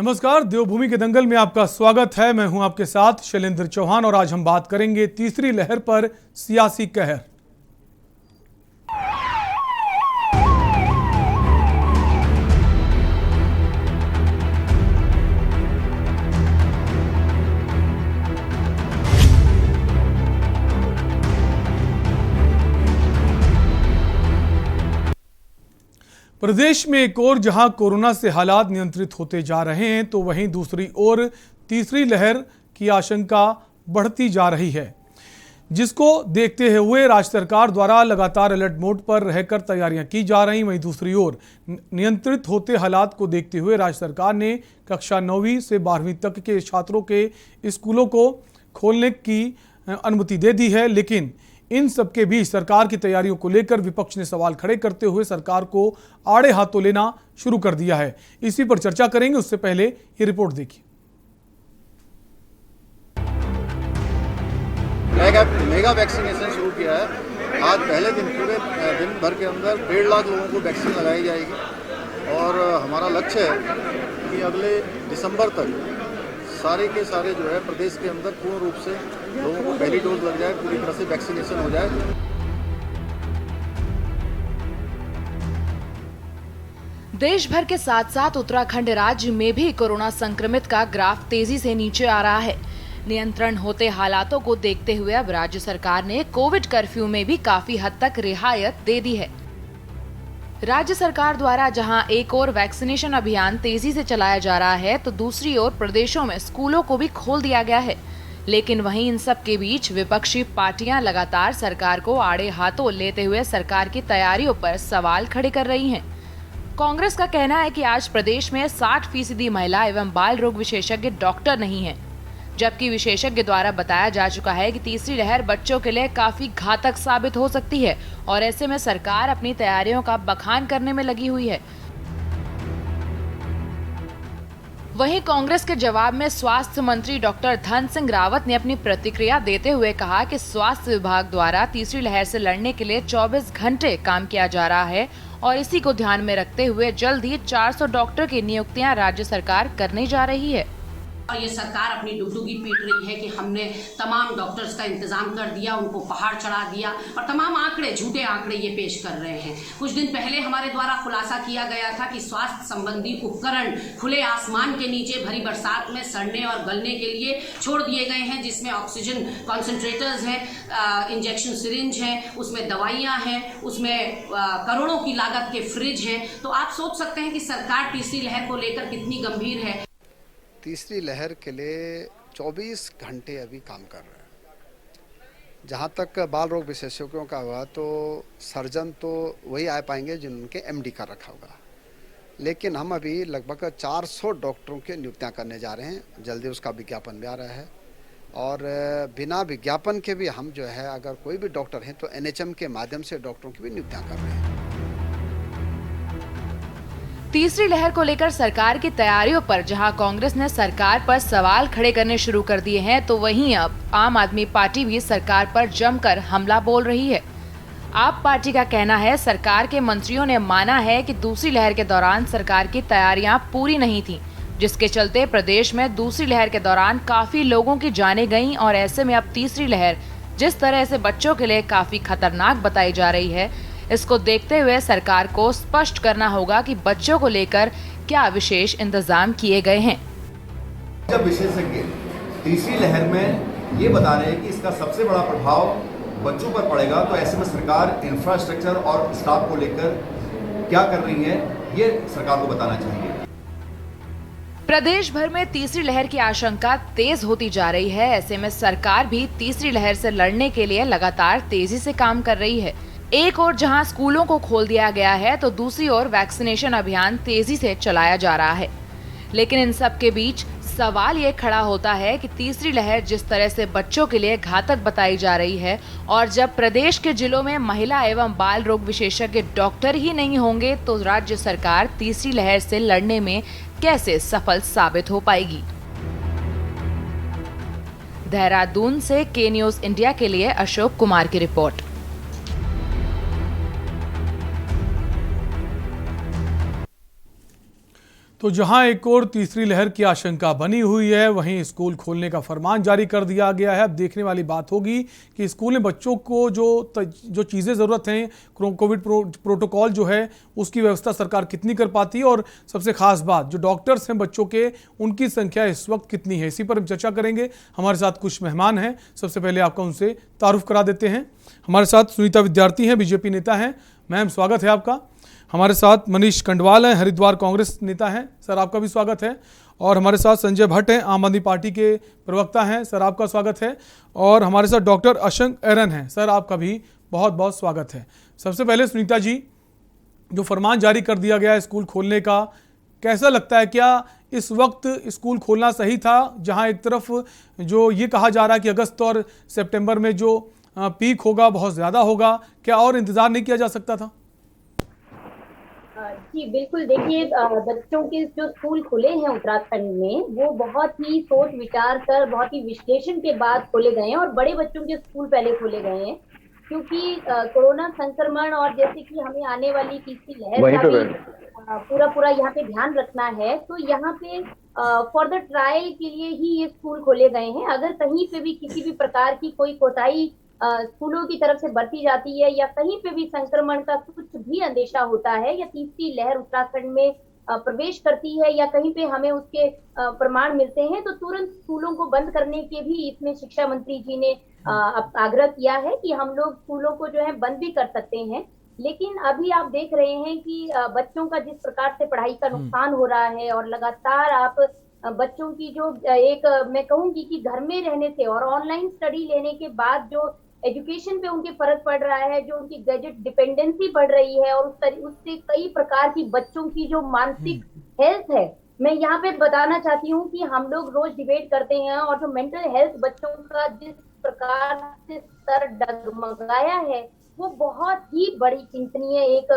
नमस्कार, देवभूमि के दंगल में आपका स्वागत है। मैं हूं आपके साथ शैलेंद्र चौहान और आज हम बात करेंगे तीसरी लहर पर सियासी कहर। प्रदेश में एक ओर जहां कोरोना से हालात नियंत्रित होते जा रहे हैं, तो वहीं दूसरी ओर तीसरी लहर की आशंका बढ़ती जा रही है, जिसको देखते हुए राज्य सरकार द्वारा लगातार अलर्ट मोड पर रहकर तैयारियां की जा रही। वहीं दूसरी ओर नियंत्रित होते हालात को देखते हुए राज्य सरकार ने कक्षा 9वीं से 12वीं तक के छात्रों के स्कूलों को खोलने की अनुमति दे दी है। लेकिन इन सबके बीच सरकार की तैयारियों को लेकर विपक्ष ने सवाल खड़े करते हुए सरकार को आड़े हाथों लेना शुरू कर दिया है। इसी पर चर्चा करेंगे, उससे पहले ये रिपोर्ट देखिए। मेगा वैक्सीनेशन शुरू किया है। आज पहले दिन पूरे दिन भर के अंदर 1.5 लाख लोगों को वैक्सीन लगाई जाएगी और हमारा लक्ष्य है कि अगले दिसंबर तक सारे के सारे जो है प्रदेश के अंदर पूर्ण रूप से लोगों को पहली डोज लग जाए, पूरी तरह से वैक्सीनेशन हो जाए। देश भर के साथ साथ उत्तराखंड राज्य में भी कोरोना संक्रमित का ग्राफ तेजी से नीचे आ रहा है। नियंत्रण होते हालातों को देखते हुए अब राज्य सरकार ने कोविड कर्फ्यू में भी काफी हद तक रियायत दे दी है। राज्य सरकार द्वारा जहां एक ओर वैक्सीनेशन अभियान तेजी से चलाया जा रहा है, तो दूसरी ओर प्रदेशों में स्कूलों को भी खोल दिया गया है। लेकिन वहीं इन सब के बीच विपक्षी पार्टियां लगातार सरकार को आड़े हाथों लेते हुए सरकार की तैयारियों पर सवाल खड़े कर रही हैं। कांग्रेस का कहना है कि आज प्रदेश में 60% महिला एवं बाल रोग विशेषज्ञ डॉक्टर नहीं है, जबकि विशेषज्ञ द्वारा बताया जा चुका है कि तीसरी लहर बच्चों के लिए काफी घातक साबित हो सकती है और ऐसे में सरकार अपनी तैयारियों का बखान करने में लगी हुई है। वहीं कांग्रेस के जवाब में स्वास्थ्य मंत्री डॉक्टर धन सिंह रावत ने अपनी प्रतिक्रिया देते हुए कहा कि स्वास्थ्य विभाग द्वारा तीसरी लहर से लड़ने के लिए 24 घंटे काम किया जा रहा है और इसी को ध्यान में रखते हुए जल्द ही 400 डॉक्टर की नियुक्तियां राज्य सरकार करने जा रही है। और ये सरकार अपनी डुगडुगी पीट रही है कि हमने तमाम डॉक्टर्स का इंतजाम कर दिया, उनको पहाड़ चढ़ा दिया और तमाम आंकड़े, झूठे आंकड़े ये पेश कर रहे हैं। कुछ दिन पहले हमारे द्वारा खुलासा किया गया था कि स्वास्थ्य संबंधी उपकरण खुले आसमान के नीचे भरी बरसात में सड़ने और गलने के लिए छोड़ दिए गए हैं, जिसमें ऑक्सीजन कॉन्सेंट्रेटर्स हैं, इंजेक्शन सिरिंज हैं, उसमें दवाइयाँ हैं, उसमें करोड़ों की लागत के फ्रिज हैं। तो आप सोच सकते हैं कि सरकार तीसरी लहर को लेकर कितनी गंभीर है। तीसरी लहर के लिए 24 घंटे अभी काम कर रहे हैं। जहाँ तक बाल रोग विशेषज्ञों का हुआ, तो सर्जन तो वही आ पाएंगे जिनके एमडी का रखा होगा, लेकिन हम अभी लगभग 400 डॉक्टरों की नियुक्तियाँ करने जा रहे हैं। जल्दी उसका विज्ञापन भी आ रहा है और बिना विज्ञापन के भी हम जो है, अगर कोई भी डॉक्टर हैं तो NHM के माध्यम से डॉक्टरों की भी नियुक्तियाँ कर रहे हैं। तीसरी लहर को लेकर सरकार की तैयारियों पर जहां कांग्रेस ने सरकार पर सवाल खड़े करने शुरू कर दिए हैं, तो वहीं अब आम आदमी पार्टी भी सरकार पर जमकर हमला बोल रही है। आप पार्टी का कहना है सरकार के मंत्रियों ने माना है कि दूसरी लहर के दौरान सरकार की तैयारियां पूरी नहीं थी, जिसके चलते प्रदेश में दूसरी लहर के दौरान काफी लोगों की जानें गईं और ऐसे में अब तीसरी लहर जिस तरह से बच्चों के लिए काफी खतरनाक बताई जा रही है, इसको देखते हुए सरकार को स्पष्ट करना होगा कि बच्चों को लेकर क्या विशेष इंतजाम किए गए हैं। जब विशेषज्ञ तीसरी लहर में ये बता रहे हैं कि इसका सबसे बड़ा प्रभाव बच्चों पर पड़ेगा, तो ऐसे में सरकार इंफ्रास्ट्रक्चर और स्टाफ को लेकर क्या कर रही है, ये सरकार को बताना चाहिए। प्रदेश भर में तीसरी लहर की आशंका तेज होती जा रही है। ऐसे में सरकार भी तीसरी लहर से लड़ने के लिए लगातार तेजी से काम कर रही है। एक ओर जहां स्कूलों को खोल दिया गया है, तो दूसरी ओर वैक्सीनेशन अभियान तेजी से चलाया जा रहा है। लेकिन इन सब के बीच सवाल ये खड़ा होता है कि तीसरी लहर जिस तरह से बच्चों के लिए घातक बताई जा रही है और जब प्रदेश के जिलों में महिला एवं बाल रोग विशेषज्ञ डॉक्टर ही नहीं होंगे, तो राज्य सरकार तीसरी लहर से लड़ने में कैसे सफल साबित हो पाएगी। देहरादून से के न्यूज इंडिया के लिए अशोक कुमार की रिपोर्ट। तो जहां एक और तीसरी लहर की आशंका बनी हुई है, वहीं स्कूल खोलने का फरमान जारी कर दिया गया है। अब देखने वाली बात होगी कि स्कूल में बच्चों को जो चीज़ें ज़रूरत हैं, कोविड प्रोटोकॉल जो है उसकी व्यवस्था सरकार कितनी कर पाती है, और सबसे खास बात जो डॉक्टर्स हैं बच्चों के, उनकी संख्या इस वक्त कितनी है, इसी पर हम चर्चा करेंगे। हमारे साथ कुछ मेहमान हैं, सबसे पहले आपका उनसे तारुफ करा देते हैं। हमारे साथ सुनीता विद्यार्थी हैं, बीजेपी नेता हैं। मैम, स्वागत है आपका। हमारे साथ मनीष खंडवाल हैं, हरिद्वार कांग्रेस नेता हैं। सर, आपका भी स्वागत है। और हमारे साथ संजय भट्ट हैं, आम आदमी पार्टी के प्रवक्ता हैं। सर, आपका स्वागत है। और हमारे साथ डॉक्टर अशंक एरन हैं। सर, आपका भी बहुत बहुत स्वागत है। सबसे पहले सुनीता जी, जो फरमान जारी कर दिया गया है स्कूल खोलने का, कैसा लगता है? क्या इस वक्त स्कूल खोलना सही था, जहां एक तरफ जो ये कहा जा रहा है कि अगस्त और सितंबर में जो पीक होगा बहुत ज़्यादा होगा, क्या और इंतज़ार नहीं किया जा सकता था? जी बिल्कुल, देखिए बच्चों के जो स्कूल खुले हैं उत्तराखंड में, वो बहुत ही सोच विचार कर, बहुत ही विश्लेषण के बाद खोले गए हैं, और बड़े बच्चों के स्कूल पहले खोले गए हैं, क्योंकि कोरोना संक्रमण और जैसे कि हमें आने वाली तीसरी लहर का भी पूरा यहाँ पे ध्यान रखना है। तो यहाँ पे फॉर द ट्रायल के लिए ही ये स्कूल खोले गए हैं। अगर कहीं पे भी किसी भी प्रकार की कोई कोताही स्कूलों की तरफ से बरती जाती है, या कहीं पे भी संक्रमण का कुछ भी अंदेशा होता है, या तीसरी लहर उत्तराखंड में प्रवेश करती है, या कहीं पे हमें उसके प्रमाण मिलते हैं, तो तुरंत स्कूलों को बंद करने के भी इसमें शिक्षा मंत्री जी ने आग्रह किया है कि हम लोग स्कूलों को जो है बंद भी कर सकते हैं। लेकिन अभी आप देख रहे हैं कि बच्चों का जिस प्रकार से पढ़ाई का नुकसान हो रहा है, और लगातार आप बच्चों की जो एक मैं कहूंगी कि घर में रहने से और ऑनलाइन स्टडी लेने के बाद जो एजुकेशन पे उनके फर्क पड़ रहा है, जो उनकी गैजेट डिपेंडेंसी बढ़ रही है, और उससे कई प्रकार की बच्चों की जो मानसिक हेल्थ है। मैं यहाँ पे बताना चाहती हूँ कि हम लोग रोज डिबेट करते हैं, और जो मेंटल हेल्थ बच्चों का जिस प्रकार से स्तर डगमगाया है, वो बहुत ही बड़ी चिंतनीय एक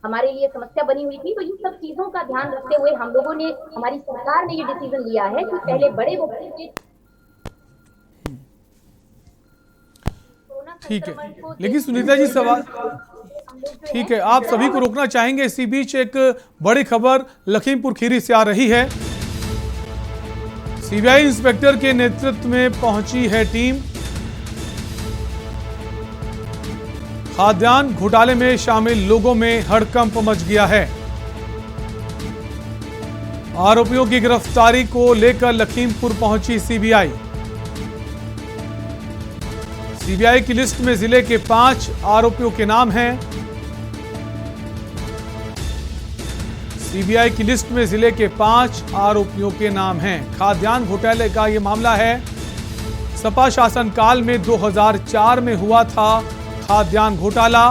हमारे लिए समस्या बनी हुई थी। तो इन सब चीजों का ध्यान रखते हुए हम लोगों ने, हमारी सरकार ने ये डिसीजन लिया है कि पहले बड़े बच्चों के ठीक है। लेकिन सुनीता जी, सवाल ठीक है, आप सभी को रोकना चाहेंगे। इसी बीच एक बड़ी खबर लखीमपुर खीरी से आ रही है। सीबीआई इंस्पेक्टर के नेतृत्व में पहुंची है टीम। खाद्यान्न घोटाले में शामिल लोगों में हड़कंप मच गया है। आरोपियों की गिरफ्तारी को लेकर लखीमपुर पहुंची सीबीआई। सीबीआई की लिस्ट में जिले के 5 आरोपियों के नाम हैं। सीबीआई की लिस्ट में जिले के 5 आरोपियों के नाम हैं। खाद्यान्न घोटाले का यह मामला है। सपा शासनकाल में 2004 में हुआ था खाद्यान्न घोटाला।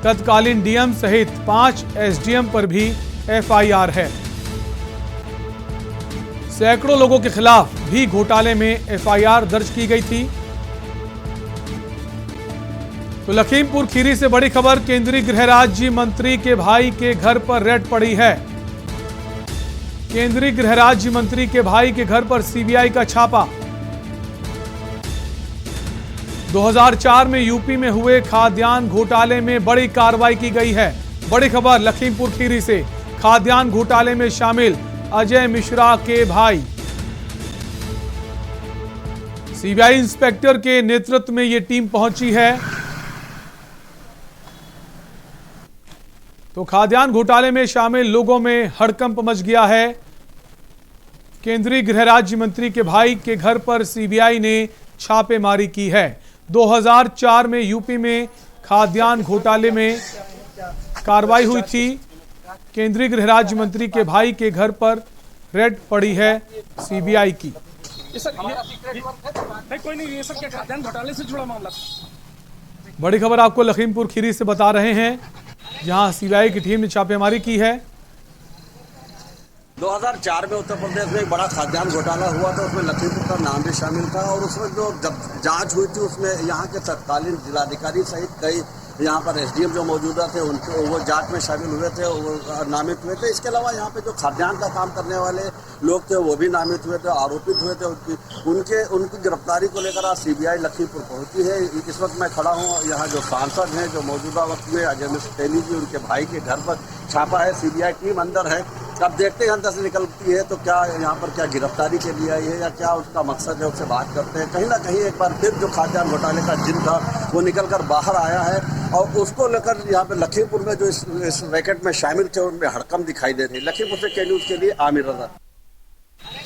तत्कालीन डीएम सहित 5 एसडीएम पर भी एफआईआर है। सैकड़ों लोगों के खिलाफ भी घोटाले में एफआईआर दर्ज की गई थी। तो लखीमपुर खीरी से बड़ी खबर, केंद्रीय गृह राज्य मंत्री के भाई के घर पर रेड पड़ी है। केंद्रीय गृह राज्य मंत्री के भाई के घर पर सीबीआई का छापा। 2004 में यूपी में हुए खाद्यान्न घोटाले में बड़ी कार्रवाई की गई है। बड़ी खबर लखीमपुर खीरी से, खाद्यान्न घोटाले में शामिल अजय मिश्रा के भाई। सीबीआई इंस्पेक्टर के नेतृत्व में यह टीम पहुंची है। तो खाद्यान्न घोटाले में शामिल लोगों में हड़कंप मच गया है। केंद्रीय गृह राज्य मंत्री के भाई के घर पर सीबीआई ने छापेमारी की है। 2004 में यूपी में खाद्यान्न घोटाले में कार्रवाई हुई थी। केंद्रीय गृह राज्य मंत्री के भाई के घर पर रेड पड़ी है सीबीआई की। कोई नहीं, ये सब क्या खाद्यान्न घोटाले से जुड़ा मामला। बड़ी खबर आपको लखीमपुर खीरी से बता रहे हैं, जहां सीबीआई की टीम ने छापेमारी की है। 2004 में उत्तर प्रदेश में एक बड़ा खाद्यान्न घोटाला हुआ था, उसमें लखीमपुर का नाम भी शामिल था, और उसमें जो जब जांच हुई थी उसमें यहाँ के तत्कालीन जिलाधिकारी सहित कई यहाँ पर एसडीएम जो मौजूदा थे उनको वो जांच में शामिल हुए थे, वो नामित हुए थे। इसके अलावा यहाँ पे जो खाद्यान्न का काम करने वाले लोग थे वो भी नामित हुए थे, आरोपित हुए थे। उनकी गिरफ्तारी को लेकर आज सीबीआई लखीमपुर पहुंची है। इस वक्त मैं खड़ा हूँ, यहाँ जो सांसद हैं जो मौजूदा वक्त में अजय मिश्र तेली जी, उनके भाई के घर पर छापा है, सीबीआई टीम अंदर है। अब देखते हैं अंदर से निकलती है तो क्या यहाँ पर क्या गिरफ्तारी के लिए आई है या क्या उसका मकसद है, उससे बात करते हैं। कहीं ना कहीं एक बार फिर जो खाद्यान्न घोटाले का जिन था वो निकल कर बाहर आया है और उसको लेकर यहाँ पे लखीमपुर में जो इस रैकेट में शामिल थे उनमें हड़कंप दिखाई दे रही है। लखीमपुर से के न्यूज़ के लिए आमिर रजा।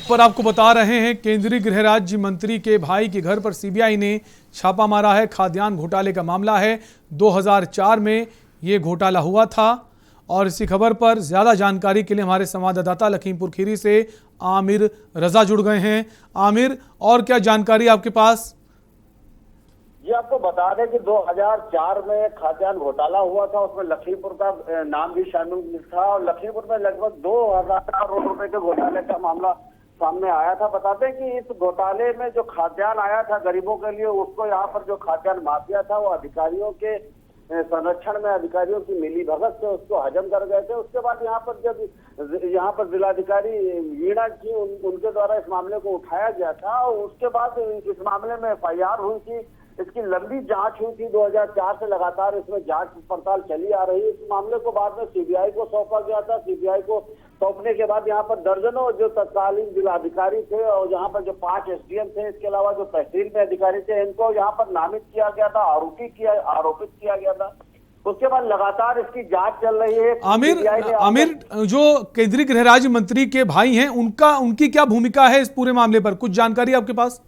पर आपको बता रहे हैं, केंद्रीय गृह राज्य मंत्री के भाई के घर पर सीबीआई ने छापा मारा है। खाद्यान्न घोटाले का मामला है। 2004 में ये घोटाला हुआ था। और इसी खबर पर ज्यादा जानकारी के लिए हमारे संवाददाता लखीमपुर खीरी से आमिर रजा जुड़ गए हैं। आमिर, और क्या जानकारी आपके पास? जी, आपको बता दें कि 2004 में खाद्यान्न घोटाला हुआ था, उसमें लखीमपुर का नाम भी शामिल था और लखीमपुर में लगभग 2000 करोड़ रुपए के घोटाले का मामला सामने आया था। बताते हैं कि इस घोटाले में जो खाद्यान्न आया था गरीबों के लिए, उसको यहाँ पर जो खाद्यान्न माफिया था वो अधिकारियों के संरक्षण में, अधिकारियों की मिली भगत से उसको हजम कर गए थे। उसके बाद यहाँ पर जब यहाँ पर जिलाधिकारी वीणा जी उनके द्वारा इस मामले को उठाया गया था और उसके बाद इस मामले में FIR हुई थी। इसकी लंबी जांच हुई थी 2004 से लगातार इसमें जांच पड़ताल चली आ रही है। इस मामले को बाद में सीबीआई को सौंपा गया था। सीबीआई को सौंपने के बाद यहाँ पर दर्जनों जो तत्कालीन जिलाधिकारी थे और यहाँ पर जो 5 एसडीएम थे, इसके अलावा जो तहसील में अधिकारी थे, इनको यहाँ पर नामित किया गया था, आरोपित किया गया था। उसके बाद लगातार इसकी जांच चल रही है। आमिर, जो केंद्रीय गृह राज्य मंत्री के भाई हैं, उनकी क्या भूमिका है इस पूरे मामले पर? कुछ जानकारी आपके पास?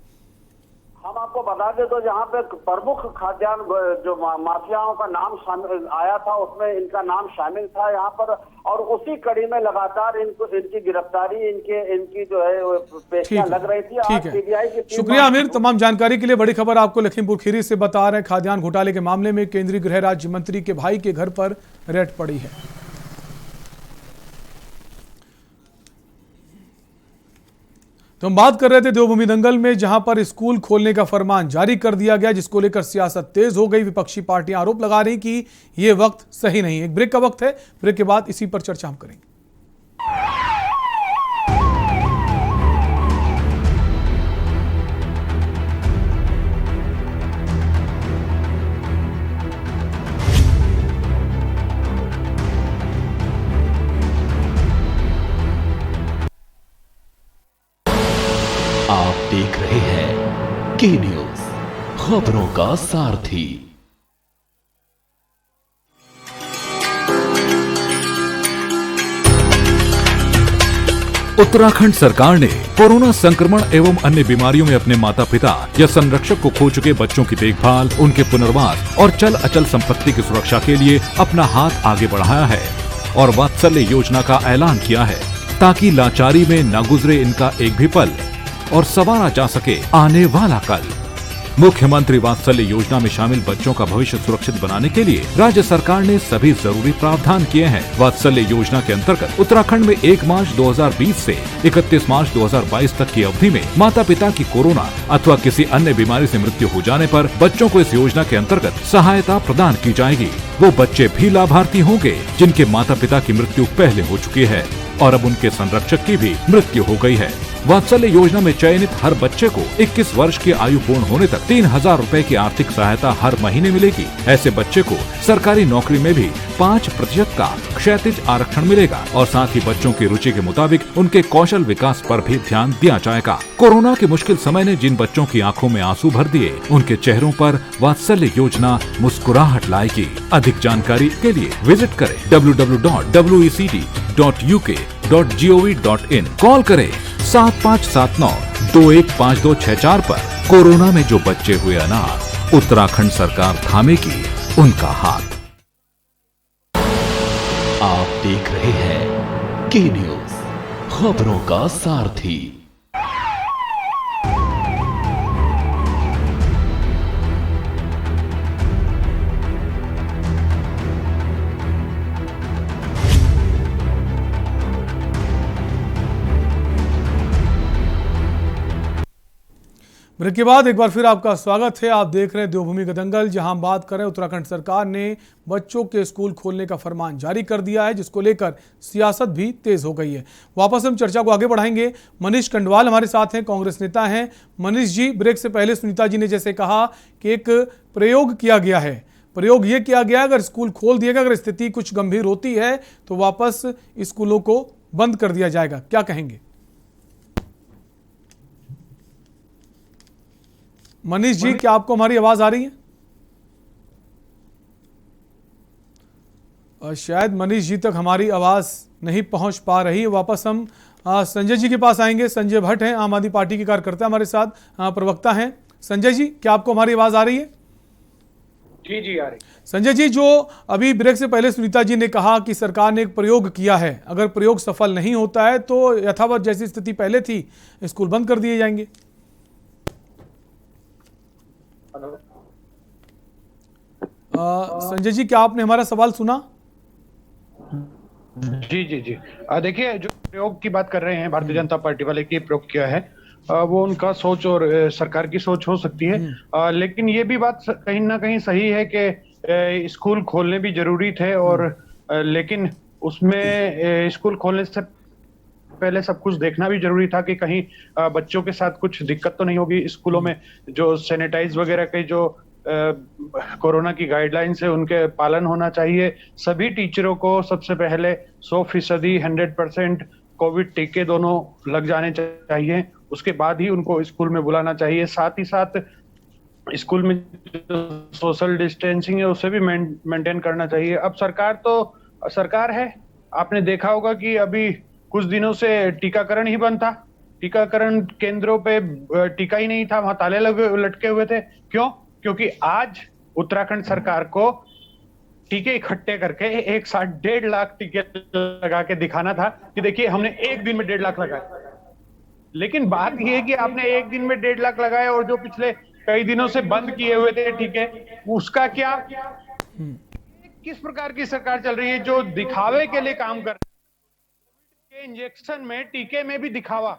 हम आपको बता दें तो यहाँ पे प्रमुख खाद्यान्न जो माफियाओं का नाम शामिल आया था, उसमें इनका नाम शामिल था यहाँ पर। और उसी कड़ी में लगातार इनकी गिरफ्तारी, इनकी जो है पेशियां लग रही थी। ठीक है, शुक्रिया आमिर। तमाम जानकारी के लिए। बड़ी खबर आपको लखीमपुर खीरी से बता रहे हैं। खाद्यान्न घोटाले के मामले में केंद्रीय गृह राज्य मंत्री के भाई के घर पर रेड पड़ी है। तो हम बात कर रहे थे देवभूमि दंगल में, जहां पर स्कूल खोलने का फरमान जारी कर दिया गया, जिसको लेकर सियासत तेज हो गई। विपक्षी पार्टियां आरोप लगा रही कि यह वक्त सही नहीं है। एक ब्रेक का वक्त है, ब्रेक के बाद इसी पर चर्चा हम करेंगे। आप देख रहे हैं के न्यूज, खबरों का सारथी। उत्तराखंड सरकार ने कोरोना संक्रमण एवं अन्य बीमारियों में अपने माता पिता या संरक्षक को खो चुके बच्चों की देखभाल, उनके पुनर्वास और चल अचल संपत्ति की सुरक्षा के लिए अपना हाथ आगे बढ़ाया है और वात्सल्य योजना का ऐलान किया है, ताकि लाचारी में न गुजरे इनका एक भी पल और संवारा जा सके आने वाला कल। मुख्यमंत्री वात्सल्य योजना में शामिल बच्चों का भविष्य सुरक्षित बनाने के लिए राज्य सरकार ने सभी जरूरी प्रावधान किए हैं। वात्सल्य योजना के अंतर्गत उत्तराखंड में 1 मार्च 2020 से 31 मार्च 2022 तक की अवधि में माता पिता की कोरोना अथवा किसी अन्य बीमारी से मृत्यु हो जाने पर बच्चों को इस योजना के अंतर्गत सहायता प्रदान की जाएगी। वो बच्चे भी लाभार्थी होंगे जिनके माता पिता की मृत्यु पहले हो चुकी है और अब उनके संरक्षक की भी मृत्यु हो गई है। वात्सल्य योजना में चयनित हर बच्चे को 21 वर्ष की आयु पूर्ण होने तक 3000 रुपए की आर्थिक सहायता हर महीने मिलेगी। ऐसे बच्चे को सरकारी नौकरी में भी 5% का क्षैतिज आरक्षण मिलेगा और साथ ही बच्चों की रुचि के मुताबिक उनके कौशल विकास पर भी ध्यान दिया जाएगा। कोरोना के मुश्किल समय ने जिन बच्चों की आंखों में आंसू भर दिए, उनके चेहरों पर वात्सल्य योजना मुस्कुराहट लाएगी। अधिक जानकारी के लिए विजिट करें www.wecd.uk.gov.in। कॉल करें 7579-215264 पर। कोरोना में जो बच्चे हुए अनाथ, उत्तराखंड सरकार थामेगी उनका हाथ। आप देख रहे हैं के न्यूज, खबरों का सारथी। ब्रेक के बाद एक बार फिर आपका स्वागत है। आप देख रहे हैं देवभूमि का दंगल, जहां हम बात कर रहे हैं उत्तराखंड सरकार ने बच्चों के स्कूल खोलने का फरमान जारी कर दिया है, जिसको लेकर सियासत भी तेज हो गई है। वापस हम चर्चा को आगे बढ़ाएंगे। मनीष कंडवाल हमारे साथ हैं, कांग्रेस नेता हैं। मनीष जी, ब्रेक से पहले सुनीता जी ने जैसे कहा कि एक प्रयोग किया गया है, प्रयोग ये किया गया अगर स्कूल खोल दिएगा, अगर स्थिति कुछ गंभीर होती है तो वापस स्कूलों को बंद कर दिया जाएगा, क्या कहेंगे? मनीष जी, क्या आपको हमारी आवाज आ रही है? शायद मनीष जी तक हमारी आवाज नहीं पहुंच पा रही है। वापस हम संजय जी के पास आएंगे। संजय भट्ट हैं, आम आदमी पार्टी के कार्यकर्ता हमारे साथ, प्रवक्ता हैं। संजय जी, क्या आपको हमारी आवाज आ रही है? जी आ रही। संजय जी, जो अभी ब्रेक से पहले सुनीता जी ने कहा कि सरकार ने एक प्रयोग किया है, अगर प्रयोग सफल नहीं होता है तो यथावत जैसी स्थिति पहले थी स्कूल बंद कर दिए जाएंगे। संजय जी, क्या आपने हमारा सवाल सुना? जी। देखिए, जो प्रयोग की बात कर रहे हैं भारतीय जनता पार्टी वाले की प्रयोग किया है, वो उनका सोच और सरकार की सोच हो सकती है, लेकिन ये भी बात कहीं ना कहीं सही है कि स्कूल खोलने भी जरूरी थे और लेकिन उसमें स्कूल खोलने से पहले सब कुछ देखना भी जरूरी था कि कहीं बच्चों के साथ कुछ दिक्कत तो नहीं होगी। स्कूलों में जो सैनिटाइज वगैरह के जो कोरोना की गाइडलाइंस है उनके पालन होना चाहिए। सभी टीचरों को सबसे पहले 100% 100% कोविड टीके दोनों लग जाने चाहिए, उसके बाद ही उनको स्कूल में बुलाना चाहिए। साथ ही साथ स्कूल में जो सोशल डिस्टेंसिंग है उसे भी मेंटेन करना चाहिए। अब सरकार है, आपने देखा होगा कि अभी कुछ दिनों से टीकाकरण ही बंद था, टीकाकरण केंद्रों पे टीका ही नहीं था, वहां ताले लटके हुए थे। क्यों? क्योंकि आज उत्तराखंड सरकार को टीके इकट्ठे करके एक साथ 1.5 लाख टीके लगा के दिखाना था कि देखिए हमने एक दिन में 1.5 लाख लगाए। लेकिन बात यह है कि आपने एक दिन में 1.5 लाख लगाए और जो पिछले कई दिनों से बंद किए हुए थे टीके, उसका क्या? किस प्रकार की सरकार चल रही है जो दिखावे के लिए काम कर रही है? इंजेक्शन में, टीके में भी दिखावा।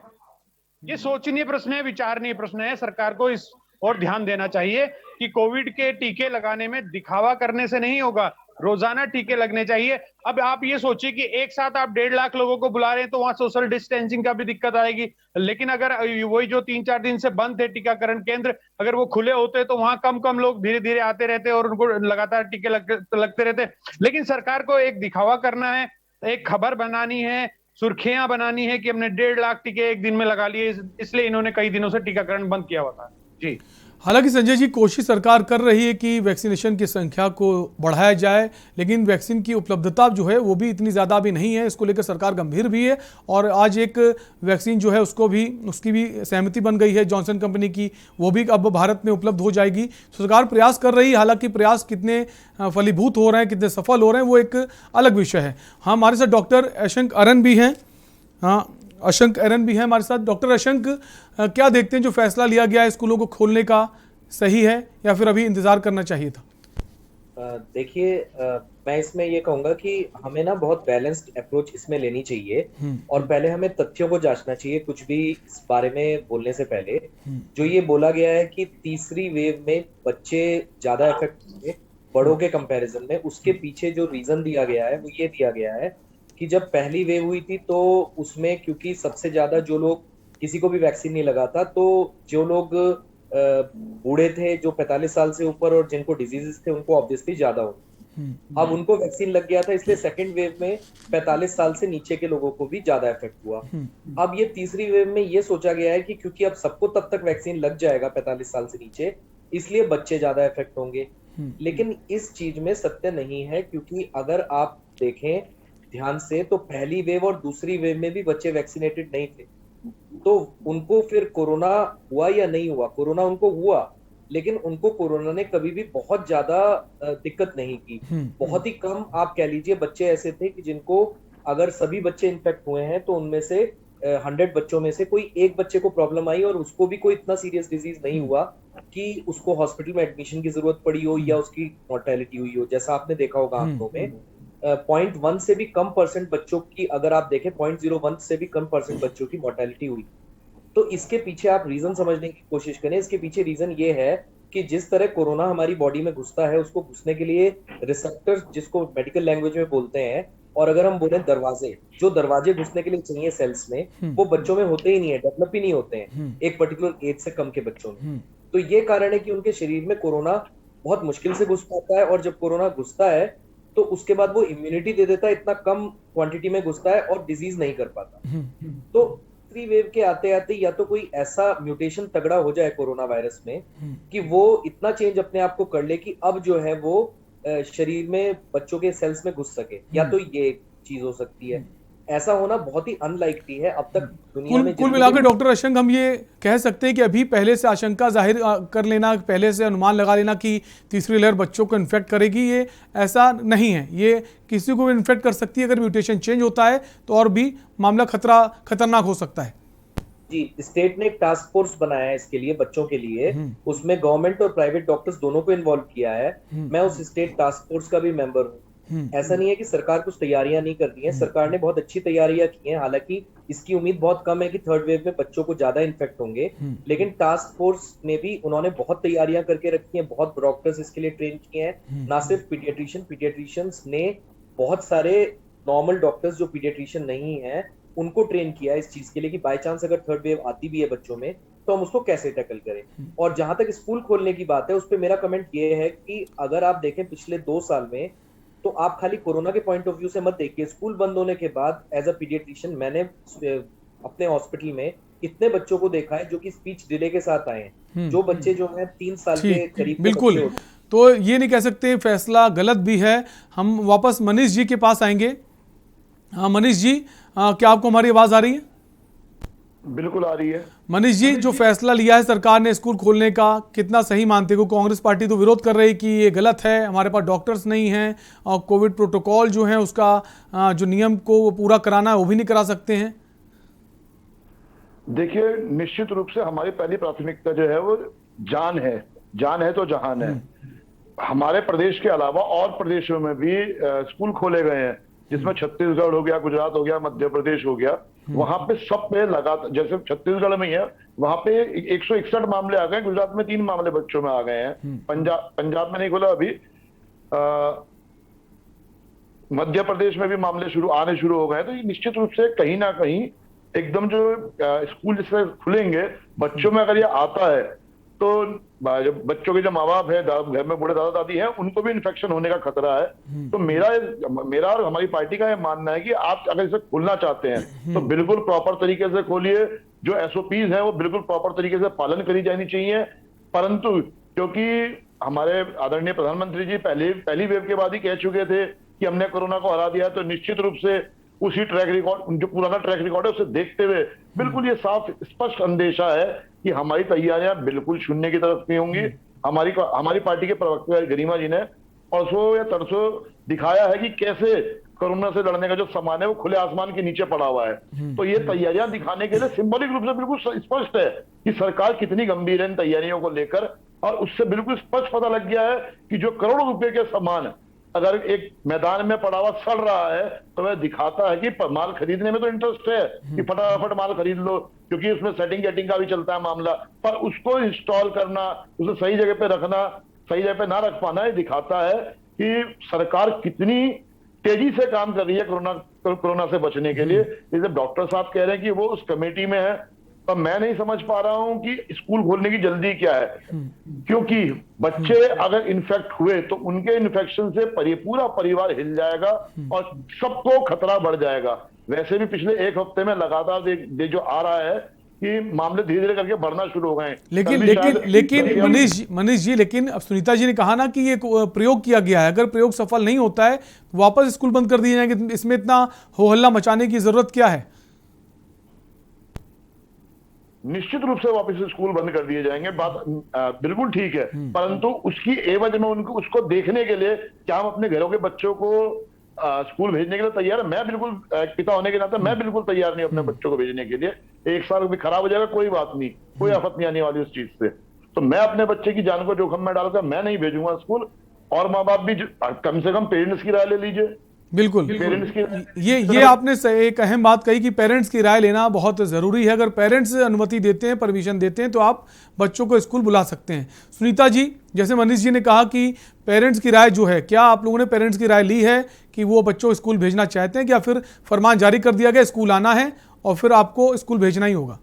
ये सोचनीय प्रश्न है, विचारणीय प्रश्न है। सरकार को इस और ध्यान देना चाहिए कि कोविड के टीके लगाने में दिखावा करने से नहीं होगा, रोजाना टीके लगने चाहिए। अब आप ये सोचिए कि एक साथ आप 1.5 लाख लोगों को बुला रहे हैं तो वहां सोशल डिस्टेंसिंग का भी दिक्कत आएगी। लेकिन अगर वही जो 3-4 दिन से बंद थे टीकाकरण केंद्र, अगर वो खुले होते तो वहां कम लोग धीरे धीरे आते रहते और उनको लगातार टीके लगते रहते। लेकिन सरकार को एक दिखावा करना है, एक खबर बनानी है, सुर्खियां बनानी है कि हमने 1.5 लाख टीके एक दिन में लगा लिए, इसलिए इन्होंने कई दिनों से टीकाकरण बंद किया हुआ था। जी, हालांकि संजय जी, कोशिश सरकार कर रही है कि वैक्सीनेशन की संख्या को बढ़ाया जाए, लेकिन वैक्सीन की उपलब्धता जो है वो भी इतनी ज़्यादा भी नहीं है। इसको लेकर सरकार गंभीर भी है और आज एक वैक्सीन जो है उसकी भी सहमति बन गई है जॉनसन कंपनी की, वो भी अब भारत में उपलब्ध हो जाएगी। सरकार प्रयास कर रही है, हालांकि प्रयास कितने फलीभूत हो रहे हैं, कितने सफल हो रहे हैं, वो एक अलग विषय है। हाँ, हमारे साथ डॉक्टर अशंक अरन भी हैं। हाँ, अशंक अरन भी है हमारे साथ। डॉक्टर अशंक, क्या देखते हैं जो फैसला लिया गया है स्कूलों को खोलने का, सही है या फिर अभी इंतजार करना चाहिए था? देखिए, मैं इसमें ये कहूंगा कि हमें ना बहुत बैलेंस्ड अप्रोच इसमें लेनी चाहिए और पहले हमें तथ्यों को जांचना चाहिए कुछ भी इस बारे में बोलने से पहले। जो ये बोला गया है कि तीसरी वेव में बच्चे ज्यादा इफेक्ट होंगे बड़ों के कंपैरिजन में, उसके पीछे जो रीजन दिया गया है वो ये दिया गया है कि जब पहली वेव हुई थी तो उसमें क्योंकि सबसे ज्यादा जो लोग, किसी को भी वैक्सीन नहीं लगा था, तो जो लोग बूढ़े थे, जो 45 साल से ऊपर और जिनको डिजीजेस थे, उनको ऑब्वियसली ज्यादा होगी। अब उनको वैक्सीन लग गया था, इसलिए सेकंड वेव में 45 साल से नीचे के लोगों को भी ज्यादा इफेक्ट हुआ। अब ये तीसरी वेव में ये सोचा गया है कि क्योंकि अब सबको तब तक वैक्सीन लग जाएगा 45 साल से नीचे, इसलिए बच्चे ज्यादा इफेक्ट होंगे। लेकिन इस चीज में सत्य नहीं है, क्योंकि अगर आप देखें ध्यान से तो पहली वेव और दूसरी वेव में भी बच्चे वैक्सीनेटेड नहीं थे, तो उनको फिर कोरोना हुआ या नहीं हुआ, कोरोना उनको हुआ, लेकिन उनको कोरोना ने कभी भी बहुत ज्यादा दिक्कत नहीं की। बहुत ही कम आप कह लीजिए बच्चे ऐसे थे कि जिनको, अगर सभी बच्चे इन्फेक्ट हुए हैं तो उनमें से 100 बच्चों में से कोई एक बच्चे को प्रॉब्लम आई और उसको भी कोई इतना सीरियस डिजीज नहीं हुआ कि उसको हॉस्पिटल में एडमिशन की जरूरत पड़ी हो या उसकी मॉर्टेलिटी हुई हो। जैसा आपने देखा होगा आंकड़ों में 0.1 से भी कम परसेंट बच्चों की, अगर आप देखें 0.01 से भी कम परसेंट बच्चों की मॉर्टेलिटी हुई। तो इसके पीछे आप रीजन समझने की कोशिश करें। इसके पीछे रीजन ये है कि जिस तरह कोरोना हमारी बॉडी में घुसता है, उसको घुसने के लिए रिसेप्टर्स, जिसको मेडिकल लैंग्वेज में बोलते हैं, और अगर हम बोले दरवाजे, जो दरवाजे घुसने के लिए चाहिए सेल्स में, वो बच्चों में होते ही नहीं है, डेवलप ही नहीं होते हैं एक पर्टिकुलर एज से कम के बच्चों में। तो ये कारण है कि उनके शरीर में कोरोना बहुत मुश्किल से घुस पाता है, और जब कोरोना घुसता है तो उसके बाद वो इम्यूनिटी दे देता है, इतना कम क्वांटिटी में घुसता है और डिजीज नहीं कर पाता। तो तीसरी वेव के आते आते या तो कोई ऐसा म्यूटेशन तगड़ा हो जाए कोरोना वायरस में कि वो इतना चेंज अपने आप को कर ले कि अब जो है वो शरीर में बच्चों के सेल्स में घुस सके, या तो ये चीज हो सकती है। ऐसा होना बहुत ही अनलाइकली है अब तक दुनिया में। कुल मिलाकर डॉक्टर अशंक, हम ये कह सकते हैं कि अभी पहले से आशंका जाहिर कर लेना, पहले से अनुमान लगा लेना कि तीसरी लहर बच्चों को इन्फेक्ट करेगी, ये ऐसा नहीं है। ये किसी को भी इन्फेक्ट कर सकती है। अगर म्यूटेशन चेंज होता है तो और भी मामला खतरनाक हो सकता है। जी, स्टेट ने एक टास्क फोर्स बनाया है इसके लिए, बच्चों के लिए। उसमें गवर्नमेंट और प्राइवेट डॉक्टर्स दोनों को इन्वॉल्व किया है। मैं उस स्टेट टास्क फोर्स का भी मेंबर हूँ। ऐसा नहीं है कि सरकार कुछ तैयारियां नहीं कर रही है, सरकार ने बहुत अच्छी तैयारियां की हैं। हालांकि इसकी उम्मीद बहुत कम है कि थर्ड वेव में बच्चों को ज्यादा इन्फेक्ट होंगे, लेकिन टास्क फोर्स में भी उन्होंने बहुत तैयारियां करके रखी हैं, बहुत डॉक्टर्स इसके लिए ट्रेन किए हैं। ना सिर्फ पीडियाट्रिशियंस ने बहुत सारे नॉर्मल डॉक्टर्स जो पीडियाट्रिशियन नहीं है उनको ट्रेन किया है इस चीज के लिए कि बाय चांस अगर थर्ड वेव आती भी है बच्चों में तो हम उसको कैसे टैकल करें। और जहां तक स्कूल खोलने की बात है, उस पर मेरा कमेंट ये है कि अगर आप देखें पिछले 2 साल में, तो आप खाली कोरोना के पॉइंट ऑफ व्यू से मत देखिए। स्कूल बंद होने के बाद एज अ पीडियाट्रिशियन मैंने अपने हॉस्पिटल में इतने बच्चों को देखा है जो कि स्पीच डिले के साथ आए हैं, जो बच्चे जो हैं 3 साल के करीब। बिल्कुल, तो ये नहीं कह सकते फैसला गलत भी है। हम वापस मनीष जी के पास आएंगे। हाँ मनीष जी, क्या आपको हमारी आवाज आ रही है? बिल्कुल आ रही है। मनीष जी, जो फैसला लिया है सरकार ने स्कूल खोलने का, कितना सही मानते हो? कांग्रेस पार्टी तो विरोध कर रही है कि ये गलत है, हमारे पास डॉक्टर्स नहीं हैं और कोविड प्रोटोकॉल जो है उसका जो नियम को वो पूरा कराना है वो भी नहीं करा सकते हैं। देखिए, निश्चित रूप से हमारी पहली प्राथमिकता जो है वो जान है। जान है तो जहान है। हमारे प्रदेश के अलावा और प्रदेशों में भी स्कूल खोले गए हैं, जिसमें छत्तीसगढ़ हो गया, गुजरात हो गया, मध्य प्रदेश हो गया। वहां पे सब पे लगातार, जैसे छत्तीसगढ़ में ही है, वहां पे 161 मामले आ गए। गुजरात में 3 मामले बच्चों में आ गए हैं। पंजाब में नहीं खोला अभी। मध्य प्रदेश में भी मामले आने शुरू हो गए। तो ये निश्चित रूप से कहीं ना कहीं एकदम जो स्कूल जिससे खुलेंगे, बच्चों में अगर ये आता है तो बच्चों के जो माँ बाप है, घर में बूढ़े दादा दादी हैं, उनको भी इन्फेक्शन होने का खतरा है। तो मेरा और हमारी पार्टी का ये मानना है कि आप अगर इसे खोलना चाहते हैं तो बिल्कुल प्रॉपर तरीके से खोलिए। जो एसओपीज हैं वो बिल्कुल प्रॉपर तरीके से पालन करी जानी चाहिए। परंतु क्योंकि हमारे आदरणीय प्रधानमंत्री जी पहली वेव के बाद ही कह चुके थे कि हमने कोरोना को हरा दिया, तो निश्चित रूप से उसी ट्रैक रिकॉर्ड, जो पुराना ट्रैक रिकॉर्ड है, उसे देखते हुए बिल्कुल ये साफ स्पष्ट अंदेशा है कि हमारी तैयारियां बिल्कुल शून्य की तरफ नहीं होंगी। हमारी पार्टी के प्रवक्ता गरिमा जी ने परसों या तरसों दिखाया है कि कैसे कोरोना से लड़ने का जो सामान है वो खुले आसमान के नीचे पड़ा हुआ है। तो ये तैयारियां दिखाने के लिए सिंबॉलिक रूप से बिल्कुल स्पष्ट है कि सरकार कितनी गंभीर है इन तैयारियों को लेकर। और उससे बिल्कुल स्पष्ट पता लग गया है कि जो करोड़ों रुपए के सामान अगर एक मैदान में पड़ा हुआ सड़ रहा है तो वह दिखाता है कि माल खरीदने में तो इंटरेस्ट है कि फटाफट माल खरीद लो, क्योंकि उसमें सेटिंग गेटिंग का भी चलता है मामला। पर उसको इंस्टॉल करना, उसे सही जगह पे रखना, सही जगह पे ना रख पाना, ये दिखाता है कि सरकार कितनी तेजी से काम कर रही है कोरोना से बचने के लिए। जैसे डॉक्टर साहब कह रहे हैं कि वो उस कमेटी में है, तो मैं नहीं समझ पा रहा हूं कि स्कूल खोलने की जल्दी क्या है। क्योंकि बच्चे अगर इन्फेक्ट हुए तो उनके इन्फेक्शन से पूरा परिवार हिल जाएगा और सबको खतरा बढ़ जाएगा। वैसे भी पिछले 1 हफ्ते में लगातार जो आ रहा है कि मामले धीरे धीरे करके बढ़ना शुरू हो गए। लेकिन मनीष जी, लेकिन अब सुनीता जी ने कहा ना कि ये प्रयोग किया गया है, अगर प्रयोग सफल नहीं होता है वापस स्कूल बंद कर दिए जाएंगे। इसमें इतना हो हल्ला मचाने की जरूरत क्या है? निश्चित रूप से वापस स्कूल बंद कर दिए जाएंगे, बात बिल्कुल ठीक है। परंतु उसकी एवज में उसको देखने के लिए क्या हम अपने घरों के बच्चों को स्कूल भेजने के लिए तैयार है? मैं बिल्कुल पिता होने के नाते मैं बिल्कुल तैयार नहीं अपने बच्चों को भेजने के लिए। 1 साल भी खराब हो जाएगा, कोई बात नहीं, कोई आफत नहीं आने वाली उस चीज से। तो मैं अपने बच्चे की जान को जोखिम में डालकर मैं नहीं भेजूंगा स्कूल। और माँ बाप भी कम से कम पेरेंट्स की राय ले लीजिए। बिल्कुल, पेरेंट्स की ये आपने एक अहम बात कही कि पेरेंट्स की राय लेना बहुत ज़रूरी है। अगर पेरेंट्स अनुमति देते हैं, परमिशन देते हैं, तो आप बच्चों को स्कूल बुला सकते हैं। सुनीता जी, जैसे मनीष जी ने कहा कि पेरेंट्स की राय जो है, क्या आप लोगों ने पेरेंट्स की राय ली है कि वो बच्चों को स्कूल भेजना चाहते हैं, या फिर फरमान जारी कर दिया गया स्कूल आना है और फिर आपको स्कूल भेजना ही होगा?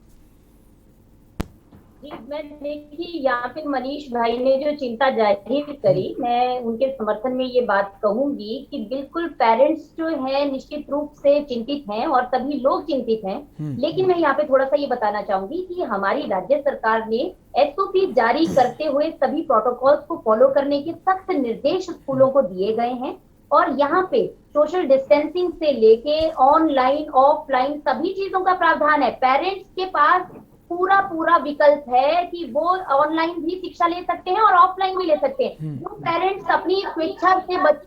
जी, मैं देखिए यहाँ पे मनीष भाई ने जो चिंता जाहिर करी, मैं उनके समर्थन में ये बात कहूंगी कि बिल्कुल पेरेंट्स जो है निश्चित रूप से चिंतित हैं और सभी लोग चिंतित हैं। लेकिन मैं यहाँ पे थोड़ा सा ये बताना चाहूंगी कि हमारी राज्य सरकार ने एसओपी जारी करते हुए सभी प्रोटोकॉल्स को फॉलो करने के सख्त निर्देश स्कूलों को दिए गए हैं। और यहाँ पे सोशल डिस्टेंसिंग से लेके ऑनलाइन ऑफलाइन सभी चीजों का प्रावधान है। पेरेंट्स के पास पूरा विकल्प है कि वो ऑनलाइन भी शिक्षा ले सकते हैं और ऑफलाइन भी ले सकते हैं। जो पेरेंट्स अपनी स्वेच्छा से बच्चे